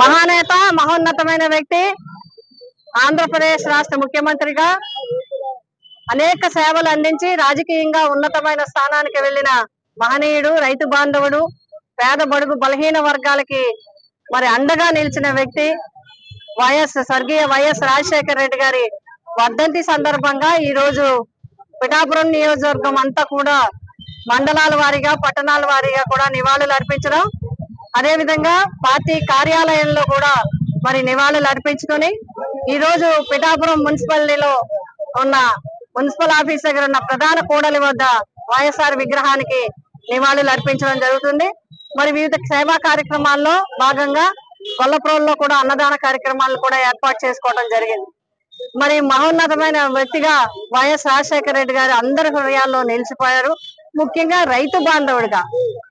మహానేత, మహోన్నతమైన వ్యక్తి, ఆంధ్రప్రదేశ్ రాష్ట్ర ముఖ్యమంత్రిగా అనేక సేవలు అందించి రాజకీయంగా ఉన్నతమైన స్థానానికి వెళ్లిన మహనీయుడు, రైతు బాంధవుడు, పేద బడుగు బలహీన వర్గాలకి మరి అండగా నిలిచిన వ్యక్తి స్వర్గీయ వైఎస్ రాజశేఖర రెడ్డి గారి వర్ధంతి సందర్భంగా ఈ రోజు పిఠాపురం నియోజకవర్గం అంతా కూడా మండలాల వారీగా, పట్టణాల వారీగా కూడా నివాళులు అర్పించడం, అదే విధంగా పార్టీ కార్యాలయంలో కూడా మరి నివాళులు అర్పించుకొని ఈ రోజు పిఠాపురం మున్సిపాలిటీలో ఉన్న మున్సిపల్ ఆఫీస్ దగ్గర ఉన్న ప్రధాన కూడలి వద్ద వైఎస్ఆర్ విగ్రహానికి నివాళులు అర్పించడం జరుగుతుంది. మరి వివిధ సేవా కార్యక్రమాల్లో భాగంగా గొల్లప్రోల్లో కూడా అన్నదాన కార్యక్రమాలను కూడా ఏర్పాటు చేసుకోవడం జరిగింది. మరి మహోన్నతమైన వ్యక్తిగా వైఎస్ రాజశేఖర రెడ్డి గారు అందరి హృదయాల్లో నిలిచిపోయారు. ముఖ్యంగా రైతు బాంధవుడిగా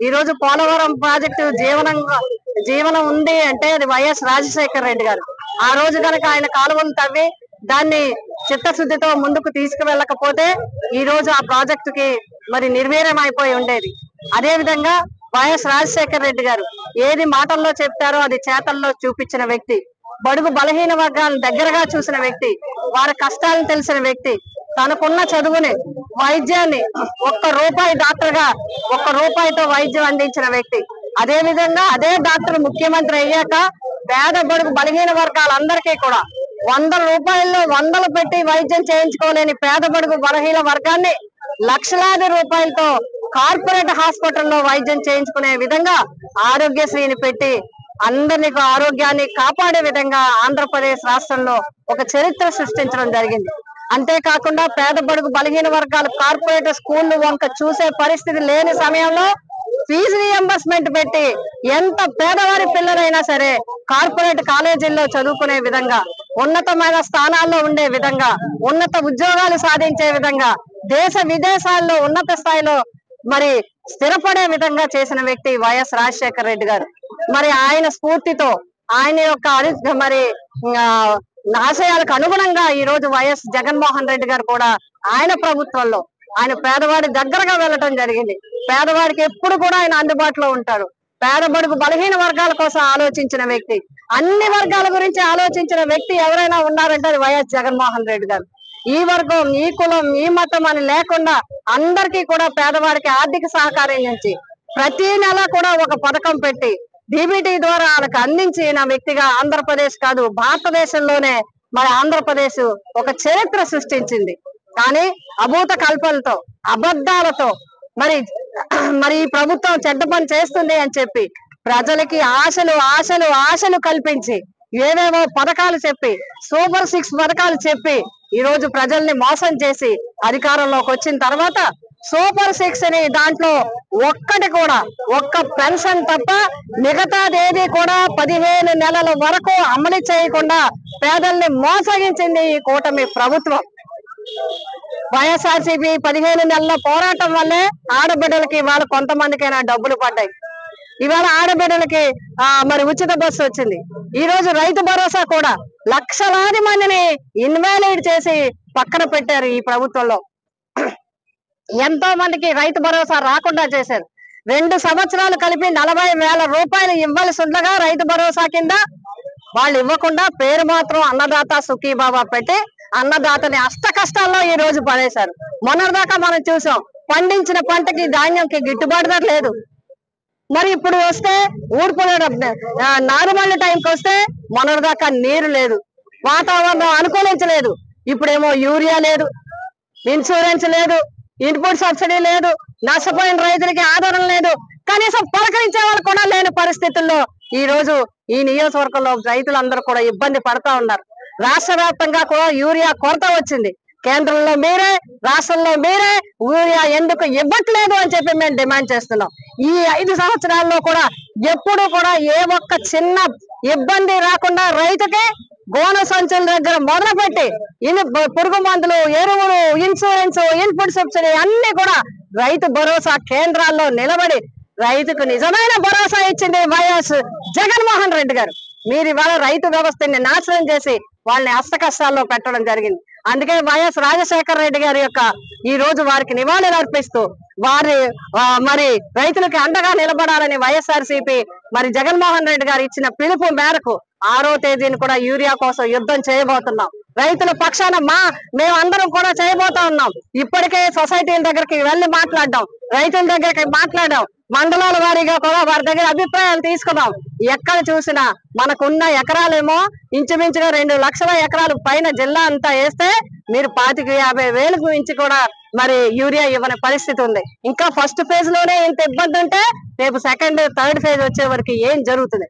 ఈ రోజు పోలవరం ప్రాజెక్టు జీవనం ఉంది అంటే అది వైఎస్ రాజశేఖర రెడ్డి గారు. ఆ రోజు కనుక ఆయన కాలువలు తవ్వి దాన్ని చిత్తశుద్ధితో ముందుకు తీసుకువెళ్ళకపోతే ఈ రోజు ఆ ప్రాజెక్టుకి మరి నిర్వీర్యం అయిపోయి ఉండేది. అదే విధంగా వైఎస్ రాజశేఖర రెడ్డి గారు ఏది మాటల్లో చెప్తారో అది చేతల్లో చూపించిన వ్యక్తి, బడుగు బలహీన వర్గాలను దగ్గరగా చూసిన వ్యక్తి, వారి కష్టాలను తెలిసిన వ్యక్తి, తనకున్న చదువుని, వైద్యాన్ని ఒక్క రూపాయి డాక్టర్ గా ఒక్క రూపాయితో వైద్యం అందించిన వ్యక్తి. అదే విధంగా అదే డాక్టర్ ముఖ్యమంత్రి అయ్యాక పేద బడుగు బలహీన వర్గాలందరికీ కూడా 100 రూపాయల్లో వందలు పెట్టి వైద్యం చేయించుకోలేని పేద బడుగు బలహీన వర్గాన్ని లక్షలాది రూపాయలతో కార్పొరేట్ హాస్పిటల్లో వైద్యం చేయించుకునే విధంగా ఆరోగ్యశ్రీని పెట్టి అందరినీ ఆరోగ్యాన్ని కాపాడే విధంగా ఆంధ్రప్రదేశ్ రాష్ట్రంలో ఒక చరిత్ర సృష్టించడం జరిగింది. అంతేకాకుండా పేద బడుగు బలహీన వర్గాలు కార్పొరేట్ స్కూళ్లు వంక చూసే పరిస్థితి లేని సమయంలో ఫీజు రియంబర్స్మెంట్ పెట్టి ఎంత పేదవారి పిల్లలైనా సరే కార్పొరేట్ కాలేజీల్లో చదువుకునే విధంగా, ఉన్నతమైన స్థానాల్లో ఉండే విధంగా, ఉన్నత ఉద్యోగాలు సాధించే విధంగా, దేశ విదేశాల్లో ఉన్నత స్థాయిలో మరి స్థిరపడే విధంగా చేసిన వ్యక్తి వైఎస్ రాజశేఖర రెడ్డి గారు. మరి ఆయన స్ఫూర్తితో ఆయన యొక్క మరి ఆశయాలకు అనుగుణంగా ఈ రోజు వైఎస్ జగన్మోహన్ రెడ్డి గారు కూడా ఆయన ప్రభుత్వంలో ఆయన పేదవాడి దగ్గరగా వెళ్ళటం జరిగింది. పేదవాడికి ఎప్పుడు కూడా ఆయన అందుబాటులో ఉంటారు. పేద బడుగు బలహీన వర్గాల కోసం ఆలోచించిన వ్యక్తి, అన్ని వర్గాల గురించి ఆలోచించిన వ్యక్తి ఎవరైనా ఉన్నారంటే అది వైఎస్ జగన్మోహన్ రెడ్డి గారు. ఈ వర్గం, ఈ కులం, ఈ మతం అని లేకుండా అందరికీ కూడా పేదవాడికి ఆర్థిక సహకారం నుంచి ప్రతి నెల కూడా ఒక పథకం పెట్టి డీబీటీ ద్వారా వాళ్ళకి అందించిన వ్యక్తిగా ఆంధ్రప్రదేశ్ కాదు భారతదేశంలోనే మరి ఆంధ్రప్రదేశ్ ఒక చరిత్ర సృష్టించింది. కానీ అభూత కల్పనతో, అబద్ధాలతో మరి ఈ ప్రభుత్వం చెడ్డ పని చేస్తుంది అని చెప్పి ప్రజలకి ఆశలు కల్పించి ఏవేవో పథకాలు చెప్పి, సూపర్ 6 పథకాలు చెప్పి ఈ రోజు ప్రజల్ని మోసం చేసి అధికారంలోకి వచ్చిన తర్వాత సూపర్ 6 అని దాంట్లో ఒక్క పెన్షన్ తప్ప మిగతాదేది కూడా 15 నెలల వరకు అమలు చేయకుండా పేదల్ని మోసగించింది ఈ కూటమి ప్రభుత్వం. వైఎస్ఆర్సీపీ 15 నెలల పోరాటం వల్లే ఆడబిడ్డలకి ఇవాళ కొంతమందికైనా డబ్బులు పడ్డాయి. ఇవాళ ఆడబిడ్డలకి మరి ఉచిత బస్సు వచ్చింది. ఈ రోజు రైతు భరోసా కూడా లక్షలాది మందిని ఇన్వాలిడ్ చేసి పక్కన పెట్టారు. ఈ ప్రభుత్వంలో ఎంతో మందికి రైతు భరోసా రాకుండా చేశారు. 2 సంవత్సరాలు కలిపి 40,000 రూపాయలు ఇవ్వాల్సి ఉండగా రైతు భరోసా కింద వాళ్ళు ఇవ్వకుండా పేరు మాత్రం అన్నదాత సుఖీబాబా పెట్టి అన్నదాతని అష్ట కష్టాల్లో ఈ రోజు పడేశారు. మొన్నటిదాకా మనం చూసాం, పండించిన పంటకి ధాన్యంకి గిట్టుబాటు ధర లేదు. మరి ఇప్పుడు వస్తే నారుమల్లి టైంకి వస్తే మొన్నటిదాకా నీరు లేదు, వాతావరణం అనుకూలించలేదు. ఇప్పుడేమో యూరియా లేదు, ఇన్సూరెన్స్ లేదు, ఇన్పుట్ సబ్సిడీ లేదు, నష్టపోయిన రైతులకి ఆధారం లేదు, కనీసం పలకరించే వాళ్ళు కూడా లేని పరిస్థితుల్లో ఈ రోజు ఈ నియోజకవర్గంలో రైతులందరూ కూడా ఇబ్బంది పడతా ఉన్నారు. రాష్ట్ర వ్యాప్తంగా కూడా యూరియా కొరత వచ్చింది. కేంద్రంలో మీరే, రాష్ట్రంలో మీరే యూరియా ఎందుకు ఇవ్వట్లేదు అని చెప్పి మేము డిమాండ్ చేస్తున్నాం. ఈ 5 సంవత్సరాల్లో కూడా ఎప్పుడు కూడా ఏ ఒక్క చిన్న ఇబ్బంది రాకుండా రైతుకి గోన సంచుల దగ్గర మొదలుపెట్టి పురుగు మందులు, ఎరువులు, ఇన్సూరెన్స్, ఇన్పుట్ సబ్సిడీ అన్ని కూడా రైతు భరోసా కేంద్రాల్లో నిలబడి రైతుకు నిజమైన భరోసా ఇచ్చింది వైఎస్ జగన్మోహన్ రెడ్డి గారు. మీరు ఇవాళ రైతు వ్యవస్థని నాశనం చేసి వాళ్ళని అష్ట కష్టాల్లో పెట్టడం జరిగింది. అందుకే వైఎస్ రాజశేఖర రెడ్డి గారి యొక్క ఈ రోజు వారికి నివాళులు అర్పిస్తూ వారి మరి రైతులకు అండగా నిలబడాలని వైఎస్ఆర్సీపీ మరి జగన్మోహన్ రెడ్డి గారు ఇచ్చిన పిలుపు మేరకు 6వ తేదీని కూడా యూరియా కోసం యుద్ధం చేయబోతున్నాం. రైతుల పక్షాన మేమందరం కూడా చేయబోతా ఉన్నాం. ఇప్పటికే సొసైటీల దగ్గరికి వెళ్ళి మాట్లాడడం, రైతుల దగ్గరికి మాట్లాడడం, మండలాల వారీగా కూడా వారి దగ్గర అభిప్రాయాలు తీసుకున్నాం. ఎక్కడ చూసినా మనకున్న ఎకరాలేమో ఇంచుమించుగా 2 లక్షల ఎకరాలు పైన జిల్లా అంతా వేస్తే మీరు 25-50 వేలకు మించి కూడా మరి యూరియా ఇవ్వని పరిస్థితి ఉంది. ఇంకా ఫస్ట్ ఫేజ్ లోనే ఇంత ఇబ్బంది ఉంటే రేపు సెకండ్ థర్డ్ ఫేజ్ వచ్చే వరకు ఏం జరుగుతుంది?